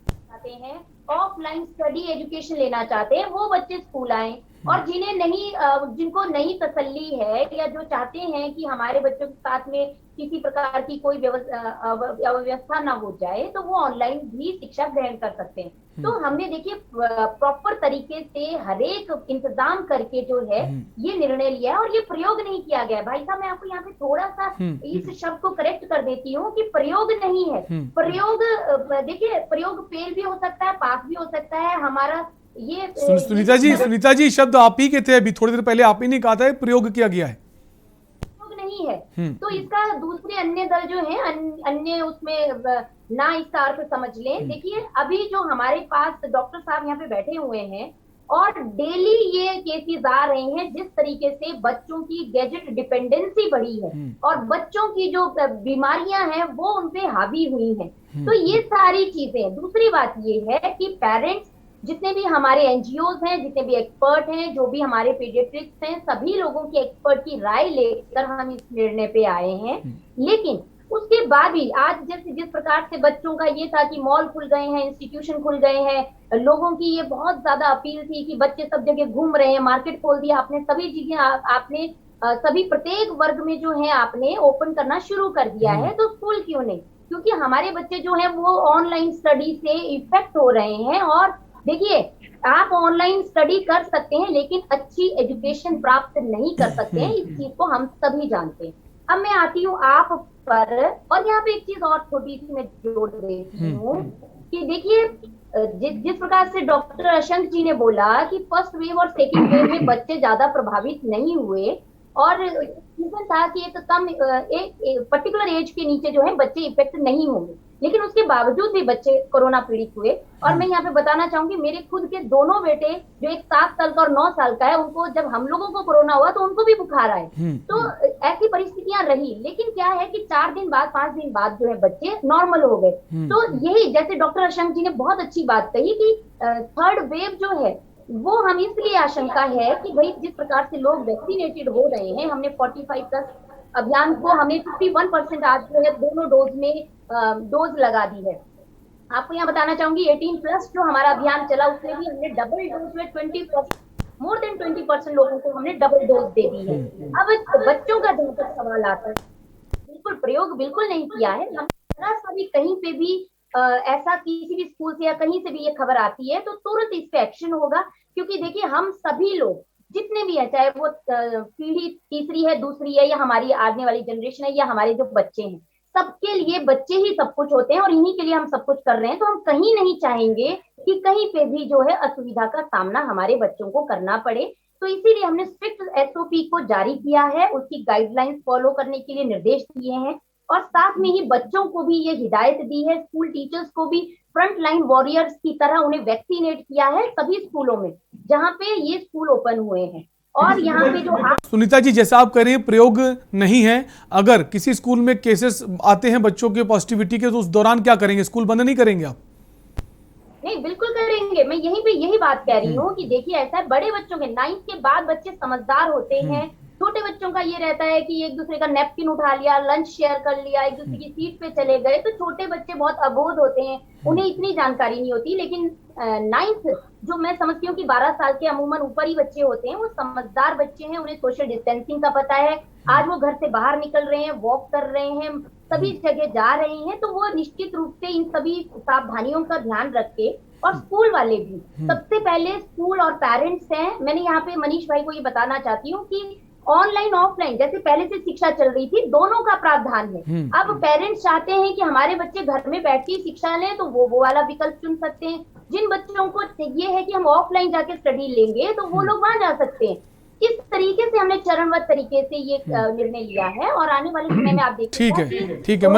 चाहते हैं, ऑफलाइन स्टडी एजुकेशन लेना चाहते हैं, वो बच्चे स्कूल आए। और जिनको नहीं तसल्ली है या जो चाहते हैं कि हमारे बच्चों के साथ में किसी प्रकार की कोई अव्यवस्था ना हो जाए, तो वो ऑनलाइन भी शिक्षा ग्रहण कर सकते हैं। तो हमने देखिए प्रॉपर तरीके से हर एक इंतजाम करके जो है ये निर्णय लिया है और ये प्रयोग नहीं किया गया। भाई साहब, मैं आपको यहाँ पे थोड़ा सा इस शब्द को करेक्ट कर देती हूँ कि प्रयोग नहीं है। प्रयोग, देखिए प्रयोग फेल भी हो सकता है, पास भी हो सकता है। हमारा ये सुनीता जी, शब्द आप ही के थे, अभी थोड़ी देर पहले आप ही ने कहा था प्रयोग किया गया है, नहीं है। तो इसका दूसरे अन्य दल जो है अन्य उसमें ना इसका अर्थ समझ लें। देखिए अभी जो हमारे पास डॉक्टर साहब यहाँ पे बैठे हुए हैं और डेली ये केसेस आ रहे हैं, जिस तरीके से बच्चों की गैजेट डिपेंडेंसी बढ़ी है और बच्चों की जो बीमारियां हैं वो उनपे हावी हुई हैं। तो ये सारी चीजें, दूसरी बात ये है कि पेरेंट्स, जितने भी हमारे एनजीओज हैं, जितने भी एक्सपर्ट हैं, जो भी हमारे पीडियाट्रिक्स हैं, सभी लोगों की एक्सपर्ट की राय लेकर हम इस निर्णय पे आए हैं। लेकिन उसके बाद भी आज जैसे जिस प्रकार से बच्चों का ये था कि मॉल खुल गए हैं, इंस्टीट्यूशन खुल गए हैं, लोगों की ये बहुत ज्यादा अपील थी कि बच्चे सब जगह घूम रहे हैं, मार्केट खोल दिया आपने, सभी चीजें आपने सभी प्रत्येक वर्ग में जो है आपने ओपन करना शुरू कर दिया है। तो स्कूल क्यों नहीं? क्योंकि हमारे बच्चे जो है वो ऑनलाइन स्टडी से इफेक्ट हो रहे हैं। और देखिए, आप ऑनलाइन स्टडी कर सकते हैं लेकिन अच्छी एजुकेशन प्राप्त नहीं कर सकते हैं, इस चीज को हम सभी जानते हैं। अब मैं आती हूँ आप पर, और यहाँ पे एक चीज और छोटी सी मैं जोड़ देती हूँ कि देखिए जिस प्रकार से डॉक्टर अशंक जी ने बोला कि फर्स्ट वेव और सेकेंड वेव में बच्चे ज्यादा प्रभावित नहीं हुए और रीजन था कि एक पर्टिकुलर एज के नीचे जो है बच्चे इफेक्ट नहीं होंगे, लेकिन उसके बावजूद भी बच्चे कोरोना पीड़ित हुए। और मैं यहाँ पे बताना चाहूंगी, मेरे खुद के दोनों बेटे, जो एक 7 साल का और 9 साल का है, उनको जब हम लोगों को कोरोना हुआ तो उनको भी बुखार आए। तो ऐसी परिस्थितियां रही, लेकिन क्या है कि 4 दिन बाद 5 दिन बाद जो है बच्चे नॉर्मल हो गए। तो यही, जैसे डॉक्टर अशंक जी ने बहुत अच्छी बात कही कि थर्ड वेव जो है वो हम इसलिए आशंका है कि भाई जिस प्रकार से लोग वैक्सीनेटेड हो रहे हैं, हमने 45+ अभियान को हमें 51% आज जो है दोनों डोज में डोज लगा दी है। आपको यहाँ बताना चाहूंगी 18+ जो हमारा अभियान चला उसमें भी हमने डबल डोज में 20%, मोर देन 20% लोगों को हमने डबल डोज दे दी है। अब बच्चों का जहाँ तक सवाल आता है, बिल्कुल प्रयोग बिल्कुल नहीं किया है। हम सभी कहीं पे भी ऐसा किसी भी स्कूल से या कहीं से भी ये खबर आती है तो तुरंत इस पे एक्शन होगा। क्योंकि देखिए हम सभी लोग जितने भी है, चाहे वो पीढ़ी तीसरी है, दूसरी है, या हमारी आने वाली जनरेशन है, या हमारे जो बच्चे हैं, सबके लिए बच्चे ही सब कुछ होते हैं और इन्हीं के लिए हम सब कुछ कर रहे हैं। तो हम कहीं नहीं चाहेंगे कि कहीं पे भी जो है असुविधा का सामना हमारे बच्चों को करना पड़े। तो इसीलिए हमने स्ट्रिक्ट एसओपी को जारी किया है, उसकी गाइडलाइंस फॉलो करने के लिए निर्देश दिए हैं और साथ में ही बच्चों को भी ये हिदायत दी है, स्कूल टीचर्स को भी फ्रंट लाइन वॉरियर्स की तरह उन्हें वैक्सीनेट किया है सभी स्कूलों में जहां पे ये स्कूल ओपन हुए हैं। और यहाँ पे जो सुनीता जी, जैसा आप कह रही हैं प्रयोग नहीं है, अगर किसी स्कूल में केसेस आते हैं बच्चों के पॉजिटिविटी के, तो उस दौरान क्या करेंगे? स्कूल बंद नहीं करेंगे आप? नहीं, बिल्कुल करेंगे। मैं यही बात कह रही हूँ कि देखिए ऐसा है, बड़े बच्चों के 9th के बाद बच्चे समझदार होते हैं। छोटे बच्चों का ये रहता है कि एक दूसरे का नैपकिन उठा लिया, लंच शेयर कर लिया, एक दूसरे की सीट पे चले गए। तो छोटे बच्चे बहुत अबोध होते हैं, उन्हें इतनी जानकारी नहीं होती। लेकिन 9th जो मैं समझती हूँ कि 12 साल के अमूमन ऊपर ही बच्चे होते हैं, वो समझदार बच्चे हैं, उन्हें सोशल डिस्टेंसिंग का पता है। आज वो घर से बाहर निकल रहे हैं, वॉक कर रहे हैं, सभी जगह जा रहे हैं, तो वो निश्चित रूप से इन सभी सावधानियों का ध्यान रख के, और स्कूल वाले भी, सबसे पहले स्कूल और पेरेंट्स हैं। मैंने यहाँ पे मनीष भाई को ये बताना चाहती हूँ कि ऑनलाइन ऑफलाइन जैसे पहले से शिक्षा चल रही थी, दोनों का प्रावधान है। अब पेरेंट्स चाहते हैं कि हमारे बच्चे घर में बैठ के शिक्षा लें, तो वो वाला विकल्प चुन सकते हैं। जिन बच्चों को ये है कि हम ऑफलाइन जाके स्टडी लेंगे, तो वो लोग वहां जा सकते हैं। इस तरीके से हमने चरणबद्ध तरीके से ये निर्णय लिया है, और आने वाले समय में आप देखिएगा। ठीक है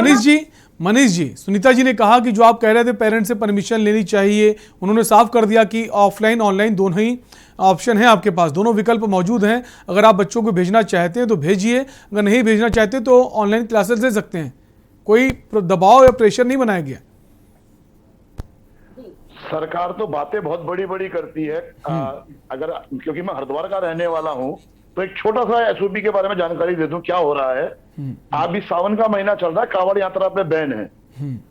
मनीष जी, सुनीता जी ने कहा कि जो आप कह रहे थे पेरेंट्स से परमिशन लेनी चाहिए, उन्होंने साफ कर दिया कि ऑफलाइन ऑनलाइन दोनों ही ऑप्शन है आपके पास, दोनों विकल्प मौजूद हैं। अगर आप बच्चों को भेजना चाहते हैं तो भेजिए, अगर नहीं भेजना चाहते तो ऑनलाइन क्लासेस दे सकते हैं, कोई दबाव या प्रेशर नहीं बनाया गया। सरकार तो बातें बहुत बड़ी बड़ी करती है। अगर क्योंकि मैं हरिद्वार का रहने वाला हूं, तो एक छोटा सा एसओपी के बारे में जानकारी दे दूं क्या हो रहा है। आप इस सावन का महीना चल रहा है, कांवड़ यात्रा पे बैन है।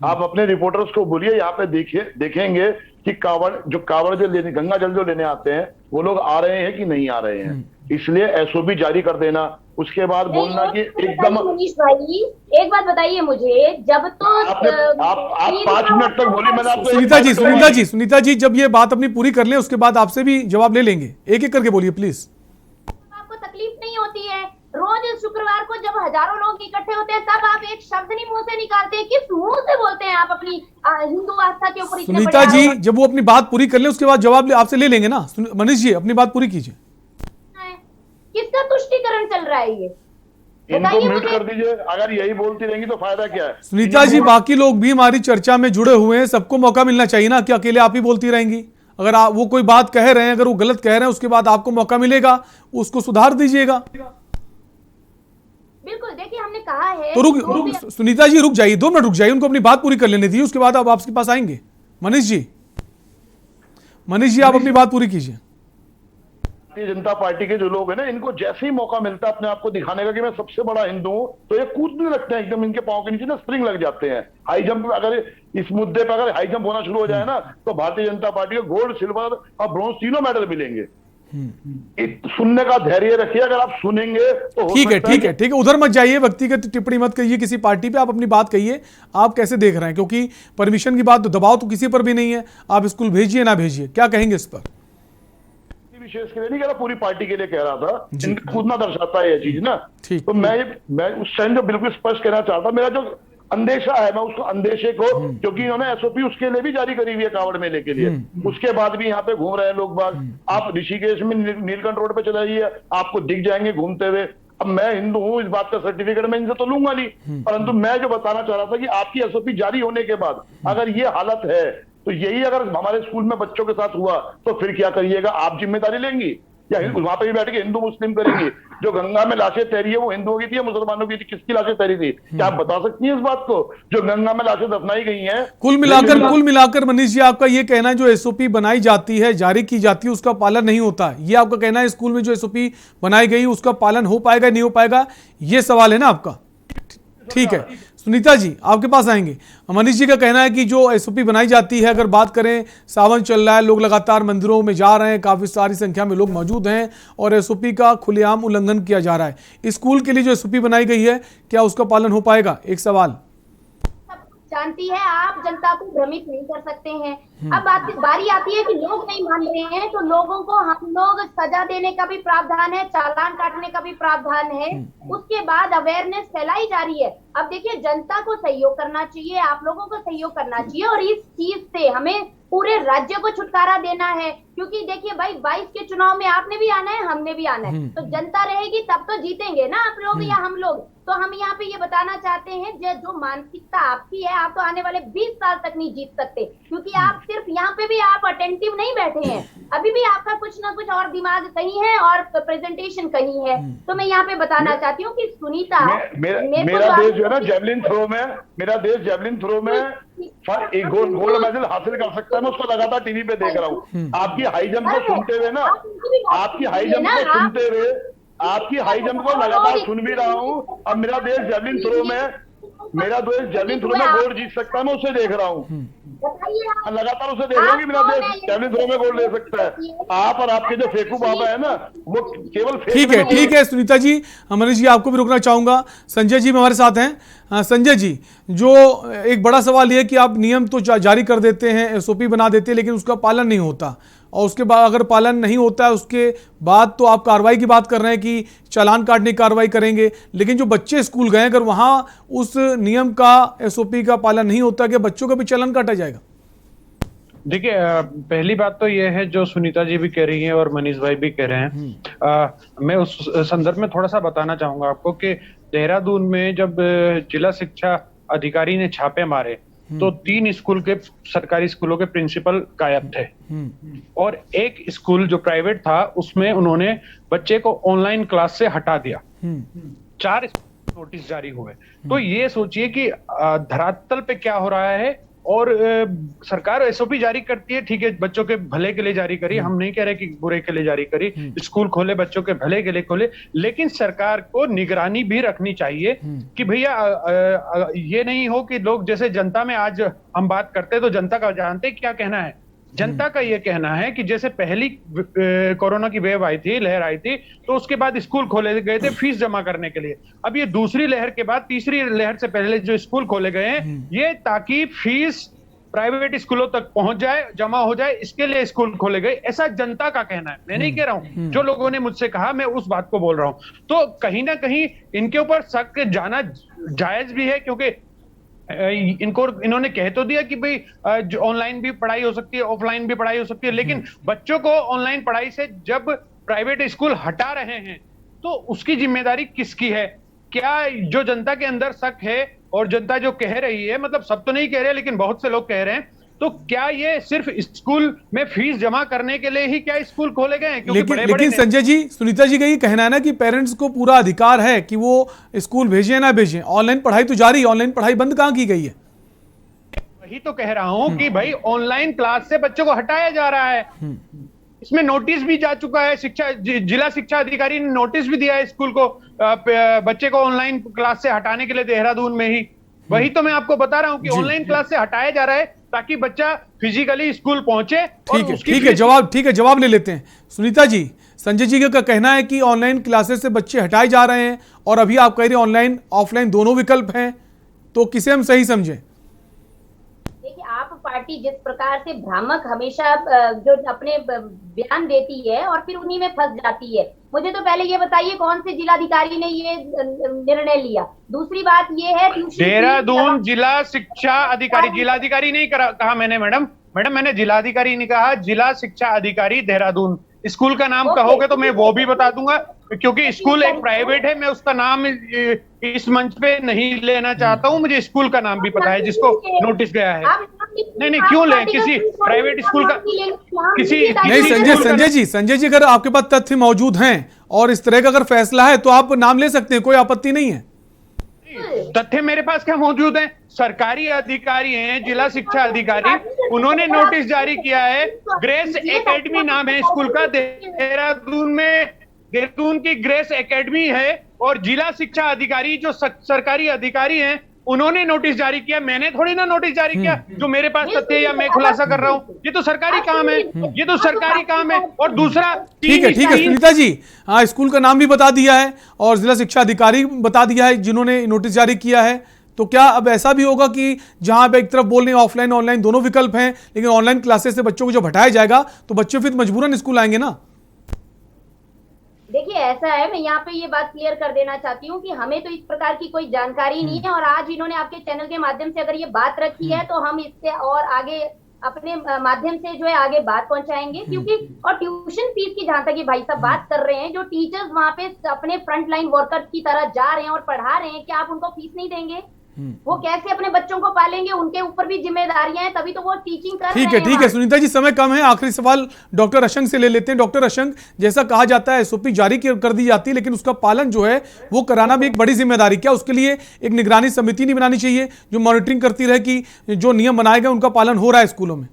आप अपने रिपोर्टर्स को बोलिए, यहाँ पे देखेंगे कि कांवड़ जो लेने, गंगा जल जो लेने आते हैं, वो लोग आ रहे हैं कि नहीं आ रहे हैं। इसलिए एसओपी जारी कर देना, उसके बाद बोलना कि एकदम। मनीष भाई एक बात बताइए मुझे, जब तो आप 5 मिनट तक बोली, मैंने आपको। सुनीता जी जब ये बात अपनी पूरी कर लें, उसके बाद आपसे भी जवाब ले लेंगे। एक एक करके बोलिए प्लीज। आपको तकलीफ नहीं होती है? रोज शुक्रवार को जब हजारों लोग इकट्ठे होते हैं, तब आप एक शब्द नहीं मुंह से निकालते। किस मुंह से बोलते हैं आप अपनी हिंदू आस्था के ऊपर? सुनीता जी जब वो अपनी बात पूरी कर ले, उसके बाद जवाब आपसे ले लेंगे ना। मनीष जी अपनी बात पूरी कीजिए। किसका तुष्टिकरण चल रहा है ये? इनको म्यूट कर दीजिए। अगर यही बोलती रहेंगी तो फायदा क्या है? सुनीता जी बाकी लोग भी हमारी चर्चा में जुड़े हुए हैं, सबको मौका मिलना चाहिए ना, कि अकेले आप ही बोलती रहेंगी। अगर आप वो कोई बात कह रहे हैं, अगर वो गलत कह रहे हैं, उसके बाद आपको मौका मिलेगा, उसको सुधार दीजिएगा। बिल्कुल, देखिए हमने कहा है तो सुनीता जी रुक जाइए, 2 मिनट रुक जाइए, उनको अपनी बात पूरी कर लेने दीजिए, उसके बाद आप आपके पास आएंगे। मनीष जी आप अपनी बात पूरी कीजिए। भारतीय जनता पार्टी के जो लोग हैं ना, इनको जैसे ही मौका मिलता है अपने आप को दिखाने का कि मैं सबसे बड़ा हिंदू हूं, तो ये कूदने लगते हैं एकदम। इनके पांव के नीचे ना स्प्रिंग लग जाते हैं। हाई जंप, अगर इस मुद्दे पर अगर हाई जंप होना शुरू हो जाए ना, तो भारतीय जनता पार्टी को गोल्ड, सिल्वर और ब्रॉन्ज तीनों मेडल मिलेंगे। सुनने का धैर्य रखिए, अगर आप सुनेंगे तो ठीक है, उधर मत जाइए, व्यक्तिगत टिप्पणी मत करिए किसी पार्टी पे। आप अपनी बात कहिए, आप कैसे देख रहे हैं, क्योंकि परमिशन की बात, दबाव तो किसी पर भी नहीं है। आप स्कूल भेजिए ना भेजिए, क्या कहेंगे इस पर? विशेष के लिए नहीं कह रहा, पूरी पार्टी के लिए कह रहा था। इनका कूदना दर्शाता है ये चीज ना। तो मैं उस टाइम जो बिल्कुल स्पष्ट कहना चाहता, मेरा जो अंदेशा है, मैं उसको अंदेशे को, क्योंकि इन्होंने एसओपी उसके लिए भी जारी करी हुई है कांवड़ मेले के लिए, उसके बाद भी यहाँ पे घूम रहे हैं लोग बाग। आप ऋषिकेश में नीलकंठ रोड पे चले जाइए, आपको दिख जाएंगे घूमते हुए। अब मैं हिंदू हूं, इस बात का सर्टिफिकेट मैं इनसे तो लूंगा नहीं, परंतु मैं जो बताना चाह रहा था कि आपकी एसओपी जारी होने के बाद अगर ये हालत है, तो यही अगर हमारे स्कूल में बच्चों के साथ हुआ तो फिर क्या करिएगा? आप जिम्मेदारी लेंगी या वहां पे भी बैठ के हिंदू मुस्लिम करेंगी? जो गंगा में लाशें तैरी है वो हिंदुओं की थी या मुसलमानों की थी? किसकी लाशें तैरी थी? क्या आप बता सकती हैं इस बात को? जो गंगा में लाशें दफनाई गई हैं, कुल मिलाकर मनीष जी आपका ये कहना है जो एसओपी बनाई जाती है, जारी की जाती है, उसका पालन नहीं होता, ये आपका कहना है? स्कूल में जो एसओपी बनाई गई उसका पालन हो पाएगा नहीं हो पाएगा, ये सवाल है ना आपका? ठीक है सुनीता जी आपके पास आएंगे। मनीष जी का कहना है कि जो एसओपी बनाई जाती है, अगर बात करें, सावन चल रहा है, लोग लगातार मंदिरों में जा रहे हैं, काफ़ी सारी संख्या में लोग मौजूद हैं और एसओपी का खुलेआम उल्लंघन किया जा रहा है। स्कूल के लिए जो एसओपी बनाई गई है, क्या उसका पालन हो पाएगा? एक सवाल। जानती है, आप जनता को भ्रमित नहीं कर सकते हैं। अब बारी आती है कि लोग नहीं मान रहे हैं, तो लोगों को हम लोग सजा देने का भी प्रावधान है, चालान काटने का भी प्रावधान है। उसके बाद अवेयरनेस फैलाई जा रही है। अब देखिए, जनता को सहयोग करना चाहिए, आप लोगों को सहयोग करना चाहिए, और इस चीज से हमें पूरे राज्य को छुटकारा देना है। क्योंकि देखिए भाई, 22 के चुनाव में आपने भी आना है, हमने भी आना है, तो जनता रहेगी तब तो जीतेंगे ना आप लोग या हम लोग। तो हम यहाँ पे ये बताना चाहते हैं, जो मानसिकता आपकी है, आप तो आने वाले 20 साल तक नहीं जीत सकते, क्योंकि आप सिर्फ यहाँ पे भी आप अटेंटिव नहीं बैठे हैं, अभी भी आपका कुछ ना कुछ और दिमाग कहीं है और प्रेजेंटेशन कहीं है। तो मैं यहाँ पे बताना चाहती हूँ कि सुनीता, मेरा देश जो है ना जेवलिन थ्रो में, मेरा देश जेवलिन थ्रो में एक गोल्ड मेडल हासिल कर सकता है। मैं उसको लगातार टीवी पे देख रहा हूँ। आपकी हाई जंप को सुनते हुए ना, आपकी हाई जंप को सुनते हुए, आपकी हाई जंप को लगातार सुन भी रहा हूँ। अब मेरा देश जेवलिन थ्रो में मेरा देश जैवलिन थ्रो में गोल्ड जीत सकता है, मैं उसे देख रहा हूँ, लगातार उसे देख रहा हूँ कि मेरा देश जैवलिन थ्रो में गोल्ड ले सकता है। आप और आपके जो फेंकू बाबा है ना, वो केवल ठीक है सुनीता जी, मनीष जी आपको भी रोकना चाहूंगा। संजय जी हमारे साथ हैं। संजय जी, जो एक बड़ा सवाल यह कि आप नियम तो जारी कर देते हैं, एसओपी बना देते हैं, लेकिन उसका पालन नहीं होता, और उसके बाद अगर पालन नहीं होता है उसके बाद तो आप कार्रवाई की बात कर रहे हैं कि चालान काटने की कार्रवाई करेंगे, लेकिन जो बच्चे स्कूल गए अगर वहां उस नियम का, एसओपी का पालन नहीं होता, कि बच्चों का भी चालान काटा जाएगा? देखिए, पहली बात तो ये है जो सुनीता जी भी कह रही हैं और मनीष भाई भी कह रहे हैं, मैं उस संदर्भ में थोड़ा सा बताना चाहूंगा आपको कि देहरादून में जब जिला शिक्षा अधिकारी ने छापे मारे तो 3 स्कूल के, सरकारी स्कूलों के प्रिंसिपल गायब थे, और एक स्कूल जो प्राइवेट था उसमें उन्होंने बच्चे को ऑनलाइन क्लास से हटा दिया। 4 नोटिस जारी हुए। तो ये सोचिए कि धरातल पे क्या हो रहा है। और सरकार एसओपी जारी करती है, ठीक है, बच्चों के भले के लिए जारी करी, हम नहीं कह रहे कि बुरे के लिए जारी करी, स्कूल खोले बच्चों के भले के लिए खोले, लेकिन सरकार को निगरानी भी रखनी चाहिए कि भैया ये नहीं हो कि लोग, जैसे जनता में आज हम बात करते हैं तो जनता का जानते क्या कहना है। जनता का ये कहना है कि जैसे पहली कोरोना की वेव आई थी, लहर आई थी, तो उसके बाद स्कूल खोले गए थे फीस जमा करने के लिए। अब ये दूसरी लहर के बाद, तीसरी लहर से पहले जो स्कूल खोले गए हैं, ये ताकि फीस प्राइवेट स्कूलों तक पहुंच जाए, जमा हो जाए, इसके लिए स्कूल खोले गए, ऐसा जनता का कहना है। मैं नहीं कह रहा हूं, जो लोगों ने मुझसे कहा मैं उस बात को बोल रहा हूं। तो कहीं ना कहीं इनके ऊपर शक जाना जायज भी है, क्योंकि इन्होंने कह तो दिया कि भाई ऑनलाइन भी पढ़ाई हो सकती है, ऑफलाइन भी पढ़ाई हो सकती है, लेकिन बच्चों को ऑनलाइन पढ़ाई से जब प्राइवेट स्कूल हटा रहे हैं तो उसकी जिम्मेदारी किसकी है? क्या जो जनता के अंदर शक है और जनता जो कह रही है, मतलब सब तो नहीं कह रहे लेकिन बहुत से लोग कह रहे हैं, तो क्या ये सिर्फ स्कूल में फीस जमा करने के लिए ही क्या स्कूल खोले गए हैं? लेकिन संजय जी, सुनीता जी का ये कहना है ना कि पेरेंट्स को पूरा अधिकार है कि वो स्कूल भेजें ना भेजें, ऑनलाइन पढ़ाई तो जारी, ऑनलाइन पढ़ाई बंद कहाँ की गई है? वही तो कह रहा हूं कि भाई ऑनलाइन क्लास से बच्चों को हटाया जा रहा है, इसमें नोटिस भी जा चुका है, जिला शिक्षा अधिकारी ने नोटिस भी दिया है स्कूल को, बच्चे को ऑनलाइन क्लास से हटाने के लिए देहरादून में ही। वही तो मैं आपको बता रहा हूं कि ऑनलाइन क्लास से हटाया जा रहा है ताकि बच्चा फिजिकली स्कूल पहुंचे। ठीक है, जवाब ले लेते हैं। सुनीता जी, संजय जी का कहना है कि ऑनलाइन क्लासेस से बच्चे हटाए जा रहे हैं, और अभी आप कह रहे हैं ऑनलाइन ऑफलाइन दोनों विकल्प हैं, तो किसे हम सही समझें? देखिए, आप पार्टी जिस प्रकार से भ्रामक हमेशा जो अपने बयान देती है और फिर उन्हीं में फंस जाती है। मुझे तो पहले ये बताइए कौन से जिलाधिकारी ने ये निर्णय लिया। दूसरी बात ये है, देहरादून जिला शिक्षा अधिकारी, जिलाधिकारी नहीं कहा मैंने मैडम, मैंने जिलाधिकारी नहीं कहा, जिला शिक्षा अधिकारी देहरादून। स्कूल का नाम कहोगे तो मैं वो भी बता दूंगा, क्योंकि स्कूल एक प्राइवेट है, मैं उसका नाम इस मंच पे नहीं लेना चाहता हूं, मुझे स्कूल का नाम भी पता है जिसको नोटिस गया है। नहीं, क्यों लें किसी प्राइवेट स्कूल का, किसी नहीं। संजय जी, अगर आपके पास तथ्य मौजूद हैं और इस तरह का अगर फैसला है तो आप नाम ले सकते हैं, कोई आपत्ति नहीं है। तथ्य मेरे पास क्या मौजूद है? सरकारी अधिकारी हैं, जिला शिक्षा अधिकारी, उन्होंने नोटिस जारी किया है। ग्रेस एकेडमी नाम है स्कूल का, देहरादून में देहरादून की ग्रेस एकेडमी है, और जिला शिक्षा अधिकारी जो सरकारी अधिकारी हैं उन्होंने नोटिस जारी किया। मैंने थोड़ी ना नोटिस जारी किया, जो मेरे पास तथ्य या मैं खुलासा कर रहा हूं, ये तो सरकारी काम है, ये तो सरकारी काम है। और दूसरा, ठीक है सुनीता जी, हाँ, स्कूल का नाम भी बता दिया है और जिला शिक्षा अधिकारी बता दिया है जिन्होंने नोटिस जारी किया है। तो क्या अब ऐसा भी होगा कि जहां पे एक तरफ बोल रहे हैं ऑफलाइन ऑनलाइन दोनों विकल्प हैं, लेकिन ऑनलाइन क्लासेस से बच्चों को जब हटाया जाएगा तो बच्चे फिर मजबूरन स्कूल आएंगे ना? देखिए, ऐसा है, मैं यहाँ पे ये बात क्लियर कर देना चाहती हूँ कि हमें तो इस प्रकार की कोई जानकारी नहीं है, और आज इन्होंने आपके चैनल के माध्यम से अगर ये बात रखी है तो हम इससे और आगे अपने माध्यम से जो है आगे बात पहुंचाएंगे। क्योंकि और ट्यूशन फीस की जहां तक ये भाई साहब बात कर रहे हैं, जो टीचर्स वहां पे अपने फ्रंट लाइन वर्कर्स की तरह जा रहे हैं और पढ़ा रहे हैं, क्या आप उनको फीस नहीं देंगे? वो कैसे अपने बच्चों को पालेंगे? उनके ऊपर भी जिम्मेदारियां हैं, तभी तो वो टीचिंग कर रहे हैं। ठीक है सुनीता जी, समय कम है, आखिरी सवाल डॉक्टर अशंक से ले लेते हैं। डॉक्टर अशंक, जैसा कहा जाता है एसओपी जारी कर दी जाती है, लेकिन उसका पालन जो है वो कराना भी एक बड़ी जिम्मेदारी, क्या उसके लिए एक निगरानी समिति नहीं बनानी चाहिए जो मॉनिटरिंग करती रहे कि जो नियम बनाए गए उनका पालन हो रहा है स्कूलों में?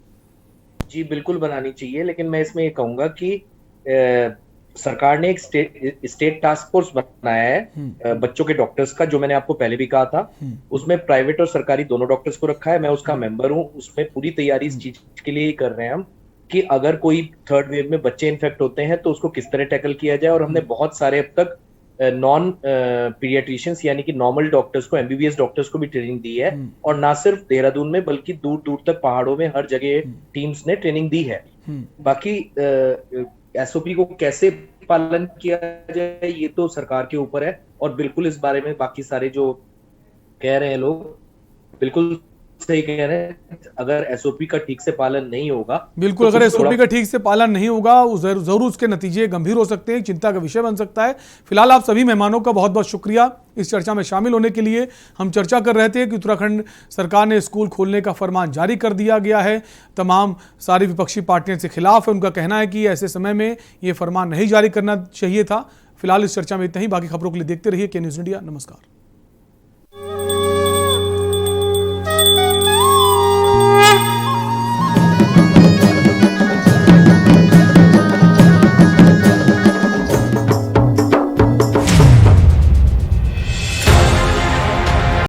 जी बिल्कुल बनानी चाहिए, लेकिन मैं इसमें ये कहूंगा कि सरकार ने एक स्टेट टास्क फोर्स बनाया है बच्चों के डॉक्टर्स का, जो मैंने आपको पहले भी कहा था। उसमें प्राइवेट और सरकारी दोनों डॉक्टर्स को रखा है, मैं उसका मेंबर हूँ। उसमें पूरी तैयारी इस चीज के लिए ही कर रहे हैं हम कि अगर कोई थर्ड वेव में बच्चे इन्फेक्ट होते हैं तो उसको किस तरह टैकल किया जाए। और हमने बहुत सारे अब तक नॉन पीडियाट्रिशियंस यानी कि नॉर्मल डॉक्टर्स को, एमबीबीएस डॉक्टर्स को भी ट्रेनिंग दी है। और ना सिर्फ देहरादून में बल्कि दूर दूर तक पहाड़ों में हर जगह टीम्स ने ट्रेनिंग दी है। बाकी एसओपी को कैसे पालन किया जाए ये तो सरकार के ऊपर है। और बिल्कुल इस बारे में बाकी सारे जो कह रहे हैं लोग बिल्कुल सही कह रहे हैं। अगर एसओपी का ठीक से पालन नहीं होगा, बिल्कुल, अगर एसओपी का ठीक से पालन नहीं होगा जरूर उसके नतीजे गंभीर हो सकते हैं, चिंता का विषय बन सकता है। फिलहाल आप सभी मेहमानों का बहुत बहुत शुक्रिया इस चर्चा में शामिल होने के लिए। हम चर्चा कर रहे थे कि उत्तराखंड सरकार ने स्कूल खोलने का फरमान जारी कर दिया गया है। तमाम सारी विपक्षी पार्टियां इसके खिलाफ है। उनका कहना है कि ऐसे समय में ये फरमान नहीं जारी करना चाहिए था। फिलहाल इस चर्चा में इतना ही। बाकी खबरों के लिए देखते रहिए के न्यूज़ इंडिया। नमस्कार।